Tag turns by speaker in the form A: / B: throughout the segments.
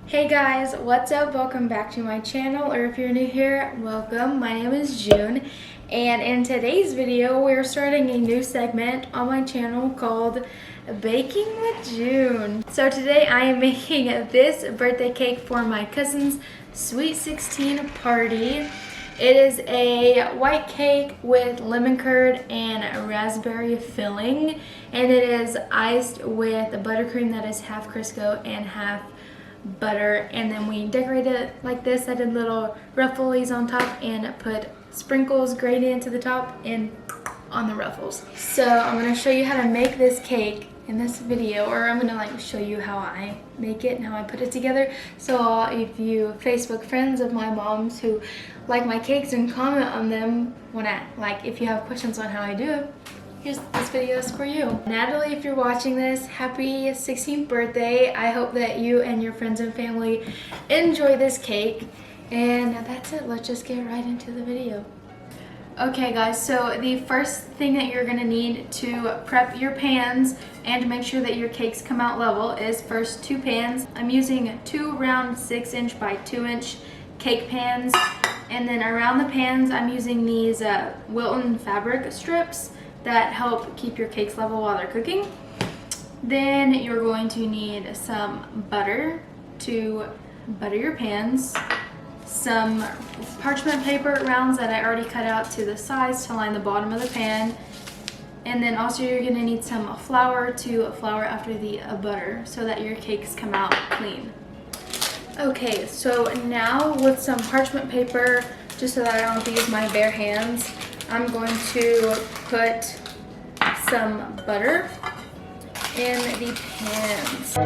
A: Hey guys, what's up? Welcome back to my channel, or if you're new here, welcome. My name is June, and in today's video, we're starting a new segment on my channel called Baking with June. So today I am making this birthday cake for my cousin's Sweet 16 party. It is a white cake with lemon curd and raspberry filling, and it is iced with buttercream that is half Crisco and half butter, and then we decorated it like this. I did little ruffles on top and put sprinkles grated into the top and on the ruffles. So I'm going to show you how to make this cake in this video, or I'm going to show you how I make it and how I put it together. So if you Facebook friends of my mom's who like my cakes and comment on them when if you have questions on how I do it, this video is for you. Natalie, if you're watching this, happy 16th birthday. I hope that you and your friends and family enjoy this cake. And that's it. Let's just get right into the video. Okay guys, so the first thing that you're gonna need to prep your pans and to make sure that your cakes come out level is first 2 pans. I'm using 2 round 6-inch by 2-inch cake pans. And then around the pans, I'm using these Wilton fabric strips that help keep your cakes level while they're cooking. Then you're going to need some butter to butter your pans, some parchment paper rounds that I already cut out to the size to line the bottom of the pan, and then also you're going to need some flour to flour after the butter so that your cakes come out clean. Okay, so now with some parchment paper, just so that I don't have to use my bare hands, I'm going to put some butter in the pans.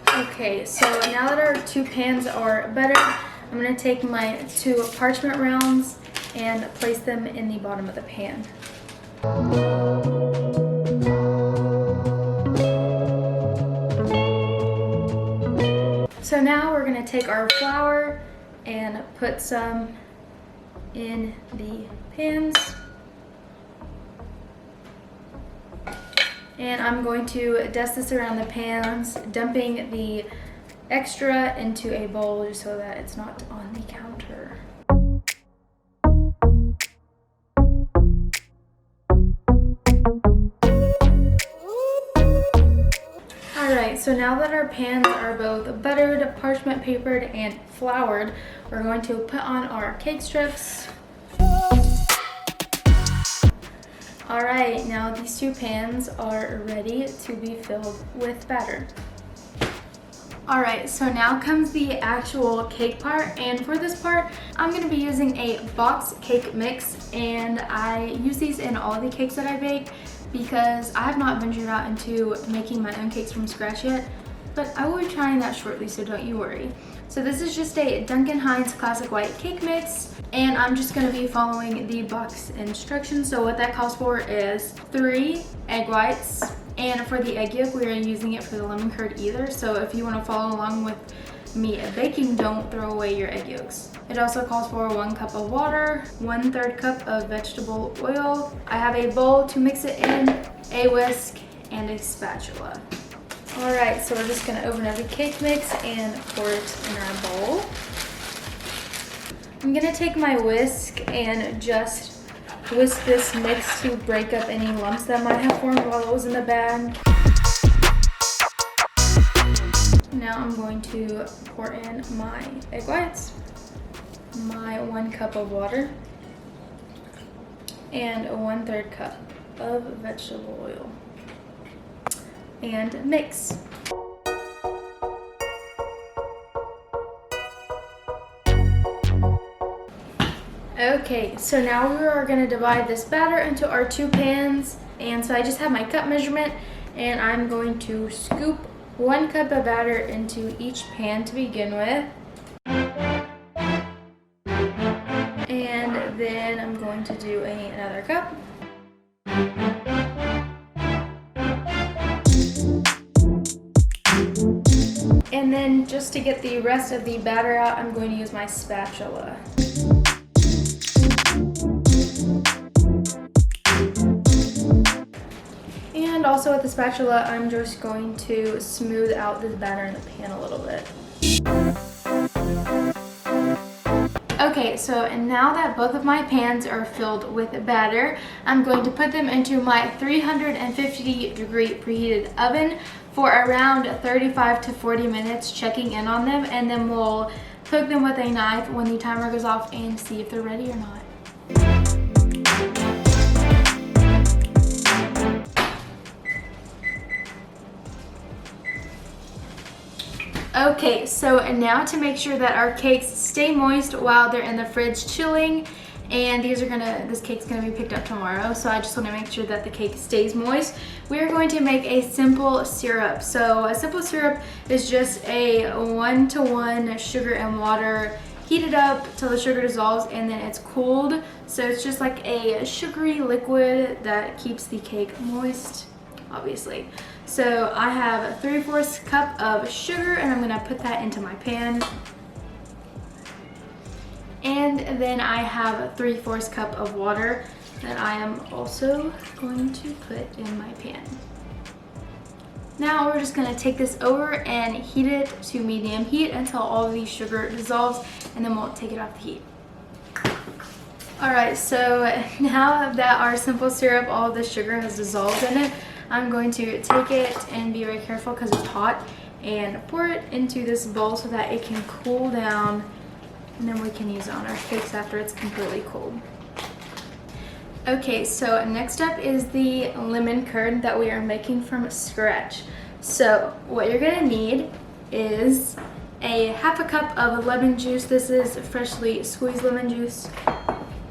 A: Okay, so now that our 2 pans are buttered, I'm going to take my 2 parchment rounds and place them in the bottom of the pan. So now we're going to take our flour and put some in the pans. And I'm going to dust this around the pans, dumping the extra into a bowl just so that it's not on the counter. Alright, so now that our pans are both buttered, parchment papered, and floured, we're going to put on our cake strips. Alright, now these 2 pans are ready to be filled with batter. Alright, so now comes the actual cake part, and for this part, I'm going to be using a box cake mix, and I use these in all the cakes that I bake because I have not ventured out into making my own cakes from scratch yet, but I will be trying that shortly, so don't you worry. So this is just a Duncan Hines Classic White Cake Mix, and I'm just going to be following the box instructions. So what that calls for is 3 egg whites, and for the egg yolk, we are using it for the lemon curd either. So if you want to follow along with me baking, don't throw away your egg yolks. It also calls for 1 cup of water, 1/3 cup of vegetable oil. I have a bowl to mix it in, a whisk, and a spatula. Alright, so we're just going to open up the cake mix and pour it in our bowl. I'm going to take my whisk and just whisk this mix to break up any lumps that might have formed while it was in the bag. Now I'm going to pour in my egg whites, my 1 cup of water, and a 1/3 cup of vegetable oil, and mix. Okay, so now we are going to divide this batter into our 2 pans, and so I just have my cup measurement, and I'm going to scoop 1 cup of batter into each pan to begin with. And then I'm going to do another cup. And then just to get the rest of the batter out, I'm going to use my spatula. also with the spatula, I'm just going to smooth out this batter in the pan a little bit. Okay, so now that both of my pans are filled with batter, I'm going to put them into my 350-degree preheated oven for around 35 to 40 minutes, checking in on them, and then we'll poke them with a knife when the timer goes off and see if they're ready or not. Okay, so now to make sure that our cakes stay moist while they're in the fridge chilling, and this cake's gonna be picked up tomorrow, so I just wanna make sure that the cake stays moist. We're going to make a simple syrup. So a simple syrup is just a 1-to-1 sugar and water heated up till the sugar dissolves and then it's cooled. So it's just like a sugary liquid that keeps the cake moist, obviously. So I have 3/4 cup of sugar and I'm gonna put that into my pan. And then I have 3/4 cup of water that I am also going to put in my pan. Now we're just gonna take this over and heat it to medium heat until all of the sugar dissolves, and then we'll take it off the heat. Alright, so now that our simple syrup, all of the sugar has dissolved in it, I'm going to take it and be very careful because it's hot and pour it into this bowl so that it can cool down, and then we can use it on our cakes after it's completely cold. Okay, so next up is the lemon curd that we are making from scratch. So what you're gonna need is a 1/2 cup of lemon juice. This is freshly squeezed lemon juice.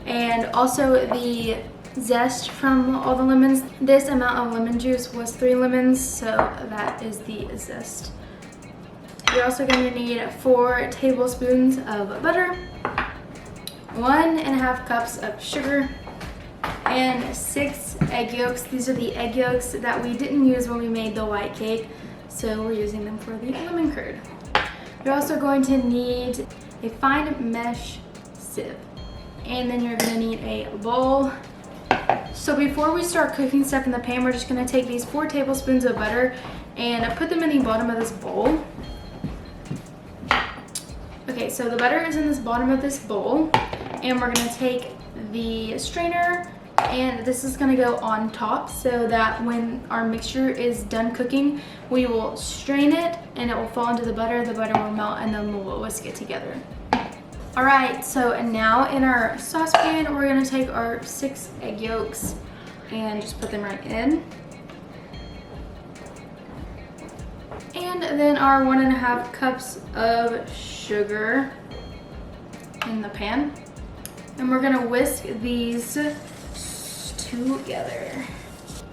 A: And also the zest from all the lemons. This amount of lemon juice was 3 lemons, so that is the zest. You're also going to need 4 tablespoons of butter, 1.5 cups of sugar, and 6 egg yolks. These are the egg yolks that we didn't use when we made the white cake, so we're using them for the lemon curd. You're also going to need a fine mesh sieve, and then you're going to need a bowl. So before we start cooking stuff in the pan, we're just going to take these 4 tablespoons of butter and put them in the bottom of this bowl. Okay, so the butter is in this bottom of this bowl, and we're going to take the strainer, and this is going to go on top so that when our mixture is done cooking, we will strain it and it will fall into the butter will melt, and then we'll whisk it together. Alright, so now in our saucepan, we're going to take our 6 egg yolks and just put them right in. And then our 1.5 cups of sugar in the pan. And we're gonna whisk these together.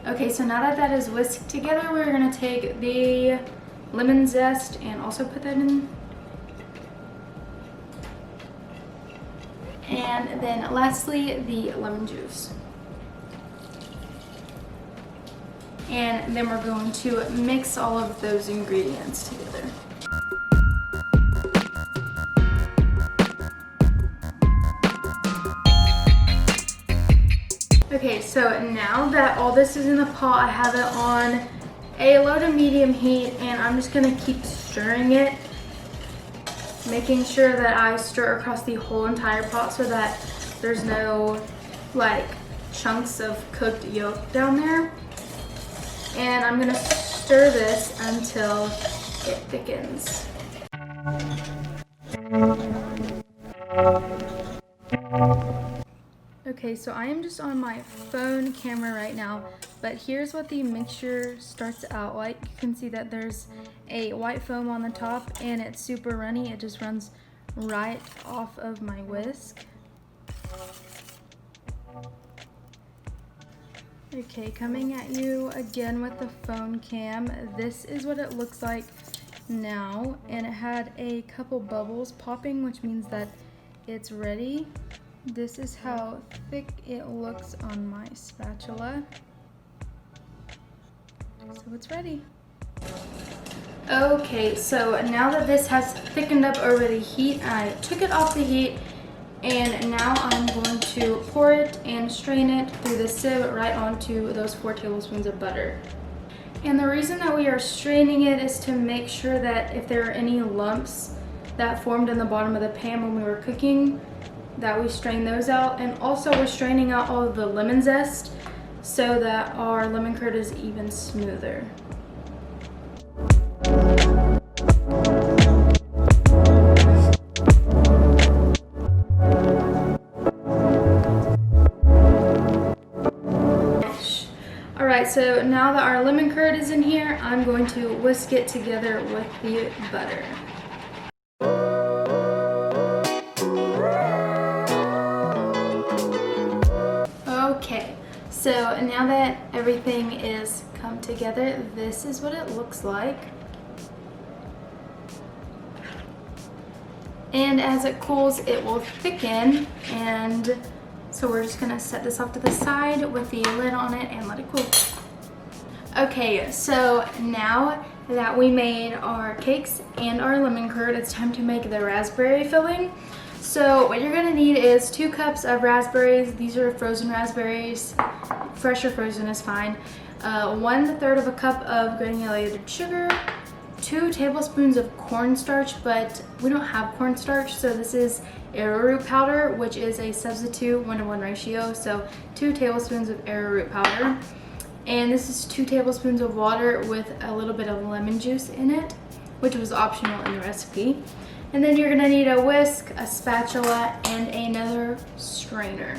A: Okay, so now that is whisked together, we're gonna take the lemon zest and also put that in. And then lastly, the lemon juice. And then we're going to mix all of those ingredients together. Okay, so now that all this is in the pot, I have it on a low to medium heat, and I'm just gonna keep stirring it, making sure that I stir across the whole entire pot so that there's no like chunks of cooked yolk down there. And I'm gonna stir this until it thickens. Okay, so I am just on my phone camera right now, but here's what the mixture starts out like. You can see that there's a white foam on the top and it's super runny. It just runs right off of my whisk. Okay, coming at you again with the phone cam. This is what it looks like now, and it had a couple bubbles popping, which means that it's ready. This is how thick it looks on my spatula. So it's ready. Okay, so now that this has thickened up over the heat, I took it off the heat, and now I'm going to pour it and strain it through the sieve right onto those 4 tablespoons of butter. And the reason that we are straining it is to make sure that if there are any lumps that formed in the bottom of the pan when we were cooking, that we strain those out. And also we're straining out all of the lemon zest so that our lemon curd is even smoother. Alright, so now that our lemon curd is in here, I'm going to whisk it together with the butter. Okay, so now that everything is come together, this is what it looks like. And as it cools, it will thicken, and so we're just gonna set this off to the side with the lid on it and let it cool. Okay, so now that we made our cakes and our lemon curd, it's time to make the raspberry filling. So what you're gonna need is 2 cups of raspberries. These are frozen raspberries. Fresh or frozen is fine. 1/3 of a cup of granulated sugar, 2 tablespoons of cornstarch, but we don't have cornstarch, so this is arrowroot powder, which is a substitute 1-to-1 ratio, so 2 tablespoons of arrowroot powder. And this is 2 tablespoons of water with a little bit of lemon juice in it, which was optional in the recipe. And then you're gonna need a whisk, a spatula, and another strainer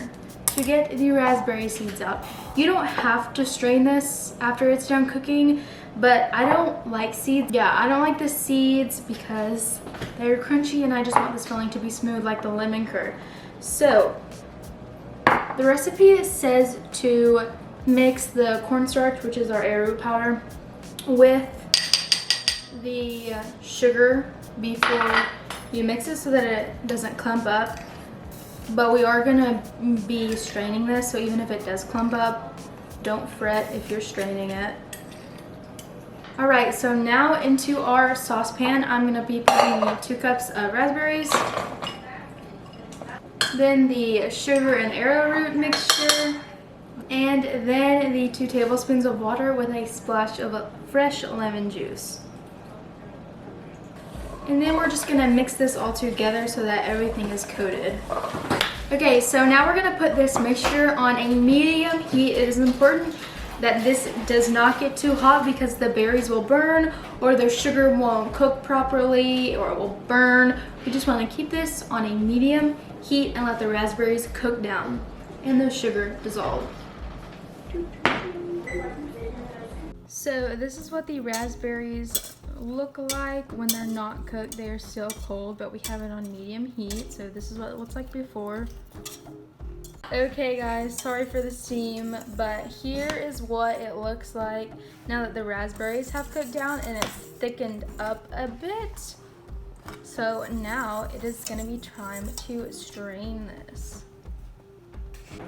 A: to get the raspberry seeds out. You don't have to strain this after it's done cooking, but I don't like seeds. Yeah, I don't like the seeds because they're crunchy and I just want this filling to be smooth like the lemon curd. So the recipe says to mix the cornstarch, which is our arrowroot powder, with the sugar before you mix it so that it doesn't clump up. But we are gonna be straining this, so even if it does clump up, don't fret if you're straining it. Alright, so now into our saucepan, I'm gonna be putting the 2 cups of raspberries, then the sugar and arrowroot mixture, and then the 2 tablespoons of water with a splash of fresh lemon juice. And then we're just gonna mix this all together so that everything is coated. Okay, so now we're gonna put this mixture on a medium heat. It is important that this does not get too hot because the berries will burn or the sugar won't cook properly or it will burn. We just wanna keep this on a medium heat and let the raspberries cook down and the sugar dissolve. So this is what the raspberries look like when they're not cooked. They are still cold, but we have it on medium heat. So this is what it looks like before. Okay guys, sorry for the steam, but here is what it looks like now that the raspberries have cooked down and it's thickened up a bit. So now it is gonna be time to strain this.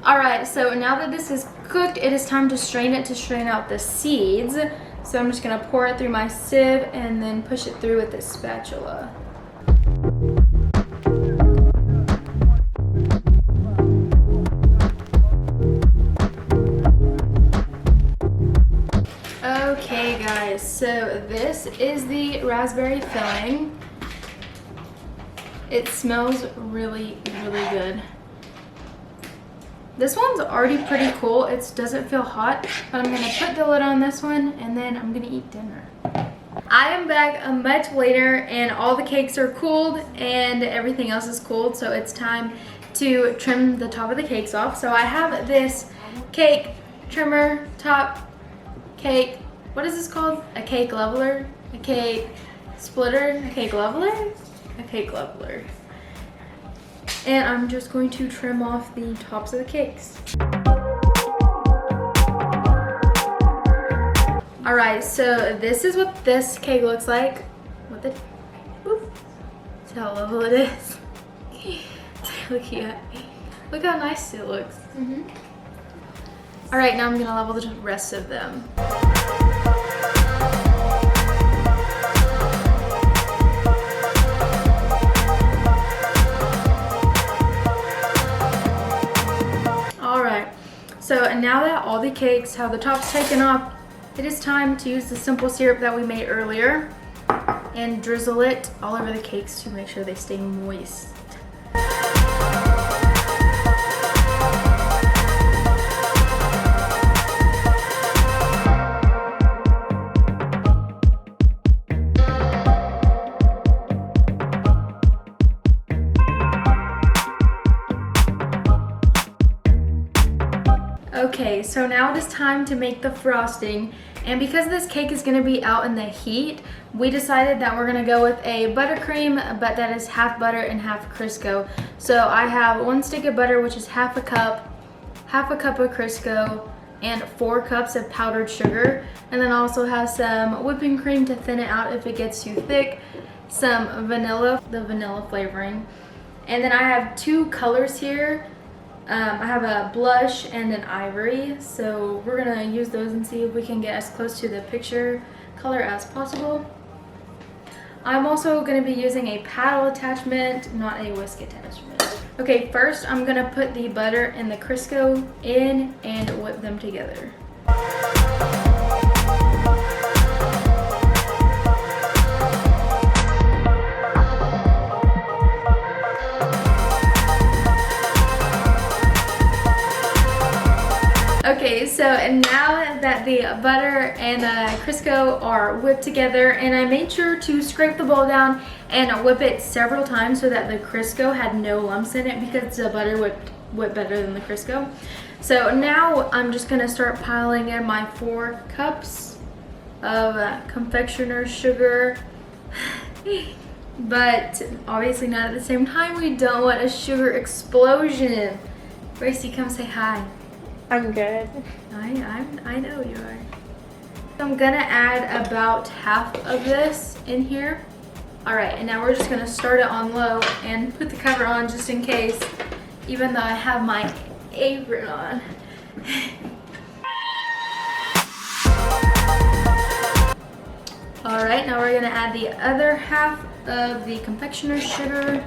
A: Alright, so now that this is cooked, it is time to strain it to strain out the seeds. So I'm just gonna pour it through my sieve and then push it through with this spatula. Okay guys, so this is the raspberry filling. It smells really, really good. This one's already pretty cool. It doesn't feel hot, but I'm gonna put the lid on this one and then I'm gonna eat dinner. I am back much later and all the cakes are cooled and everything else is cooled, so it's time to trim the top of the cakes off. So I have this cake trimmer, top cake, what is this called? A cake leveler? A cake splitter? A cake leveler? A cake leveler. And I'm just going to trim off the tops of the cakes. Alright, so this is what this cake looks like. What the, oof. See how level it is. Look how nice it looks. Alright, now I'm gonna level the rest of them. So now that all the cakes have the tops taken off, it is time to use the simple syrup that we made earlier and drizzle it all over the cakes to make sure they stay moist. Okay, so now it is time to make the frosting, and because this cake is going to be out in the heat, we decided that we're going to go with a buttercream, but that is half butter and half Crisco. So I have 1 stick of butter, which is half a cup of Crisco, and 4 cups of powdered sugar, and then I also have some whipping cream to thin it out if it gets too thick, some vanilla, the vanilla flavoring, and then I have 2 colors here. I have a blush and an ivory, so we're gonna use those and see if we can get as close to the picture color as possible. I'm also gonna be using a paddle attachment, not a whisk attachment. Okay, first I'm gonna put the butter and the Crisco in and whip them together. Okay, so now that the butter and Crisco are whipped together, and I made sure to scrape the bowl down and whip it several times so that the Crisco had no lumps in it, because the butter whipped better than the Crisco. So now I'm just gonna start piling in my 4 cups of confectioner's sugar, but obviously not at the same time. We don't want a sugar explosion. Gracie, come say hi.
B: I'm good.
A: I know you are. I'm gonna add about half of this in here. All right, and now we're just gonna start it on low and put the cover on just in case, even though I have my apron on. All right, now we're gonna add the other half of the confectioner's sugar.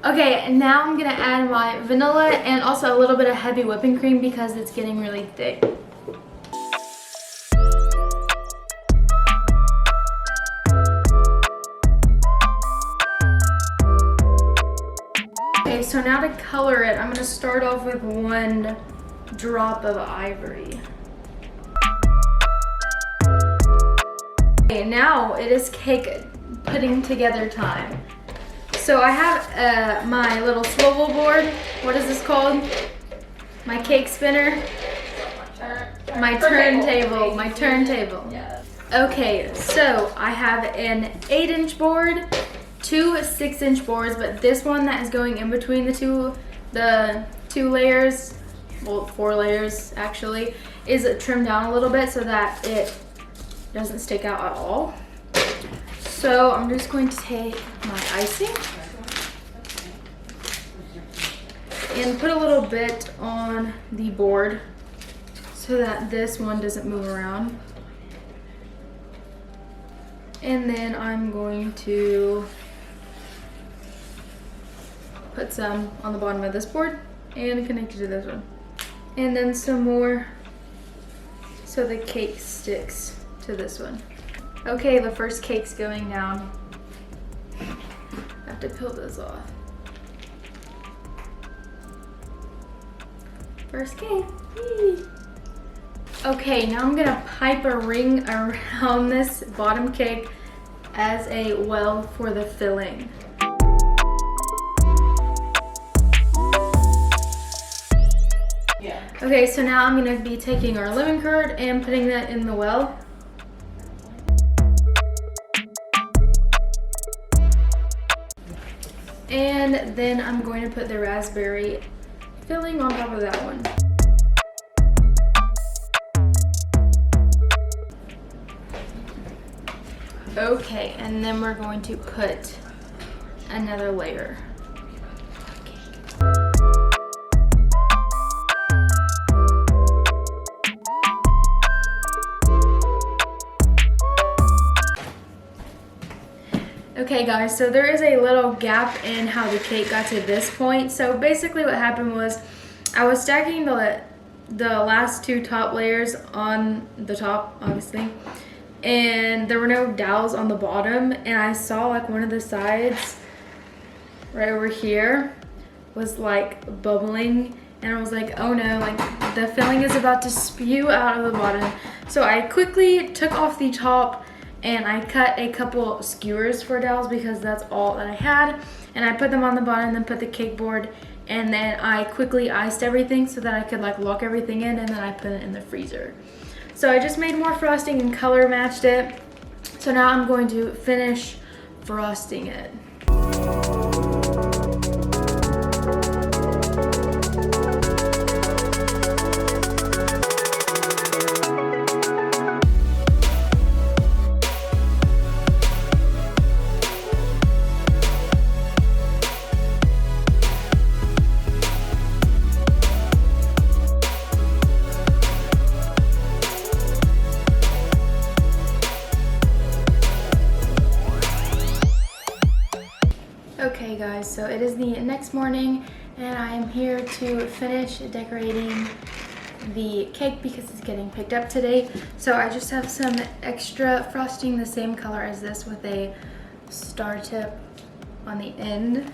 A: Okay, and now I'm gonna add my vanilla and also a little bit of heavy whipping cream because it's getting really thick. Okay, so now to color it, I'm gonna start off with 1 drop of ivory. Okay, now it is cake putting together time. So I have my little swivel board. What is this called? My cake spinner? My turntable. My turntable. Okay, so I have an 8-inch board, 2 6-inch boards, but this one that is going in between the two layers, well, 4 layers actually, is trimmed down a little bit so that it doesn't stick out at all. So I'm just going to take my icing and put a little bit on the board so that this one doesn't move around. And then I'm going to put some on the bottom of this board and connect it to this one. And then some more so the cake sticks to this one. Okay, the first cake's going down. I have to peel this off. First cake. Yay. Okay, now I'm gonna pipe a ring around this bottom cake as a well for the filling. Yeah. Okay, so now I'm gonna be taking our lemon curd and putting that in the well. And then I'm going to put the raspberry filling on top of that one. Okay, and then we're going to put another layer. Okay guys, so there is a little gap in how the cake got to this point. So basically what happened was I was stacking the last two top layers on the top, obviously, and there were no dowels on the bottom, and I saw like one of the sides right over here was like bubbling, and I was like, oh no, like the filling is about to spew out of the bottom. So I quickly took off the top and I cut a couple skewers for dowels because that's all that I had, and I put them on the bottom, then put the cake board, and then I quickly iced everything so that I could like lock everything in, and then I put it in the freezer. So I just made more frosting and color matched it. So now I'm going to finish frosting it. Okay guys, so it is the next morning and I am here to finish decorating the cake because it's getting picked up today. So I just have some extra frosting the same color as this with a star tip on the end.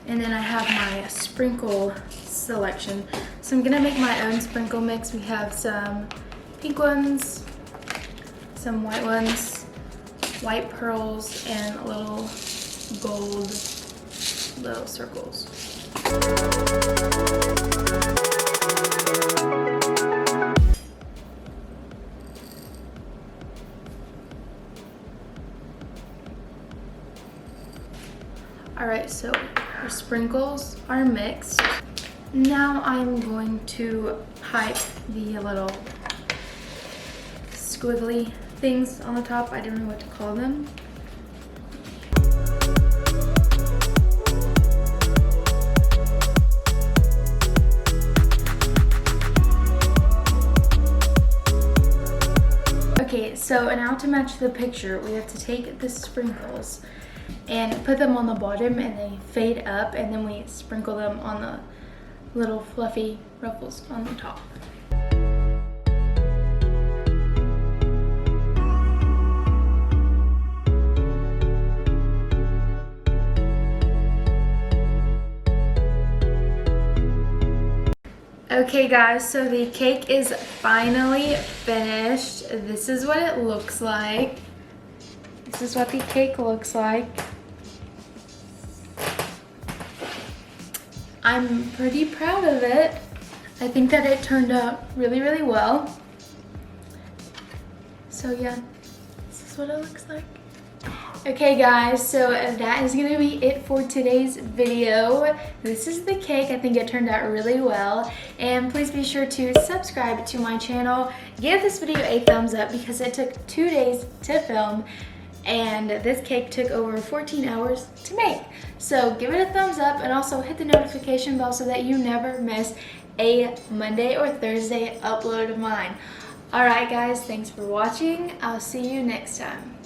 A: And then I have my sprinkle selection. So I'm gonna make my own sprinkle mix. We have some pink ones, some white ones, white pearls, and little gold little circles. Alright, so our sprinkles are mixed. Now I'm going to pipe the little squiggly things on the top. I don't know what to call them. Okay, so now to match the picture, we have to take the sprinkles and put them on the bottom and they fade up, and then we sprinkle them on the little fluffy ruffles on the top. Okay guys, so the cake is finally finished. This is what it looks like. This is what the cake looks like. I'm pretty proud of it. I think that it turned out really, really well. So yeah, this is what it looks like. Okay guys, so that is gonna be it for today's video. This is the cake. I think it turned out really well. And please be sure to subscribe to my channel. Give this video a thumbs up because it took 2 days to film and this cake took over 14 hours to make. So give it a thumbs up and also hit the notification bell so that you never miss a Monday or Thursday upload of mine. Alright guys, thanks for watching. I'll see you next time.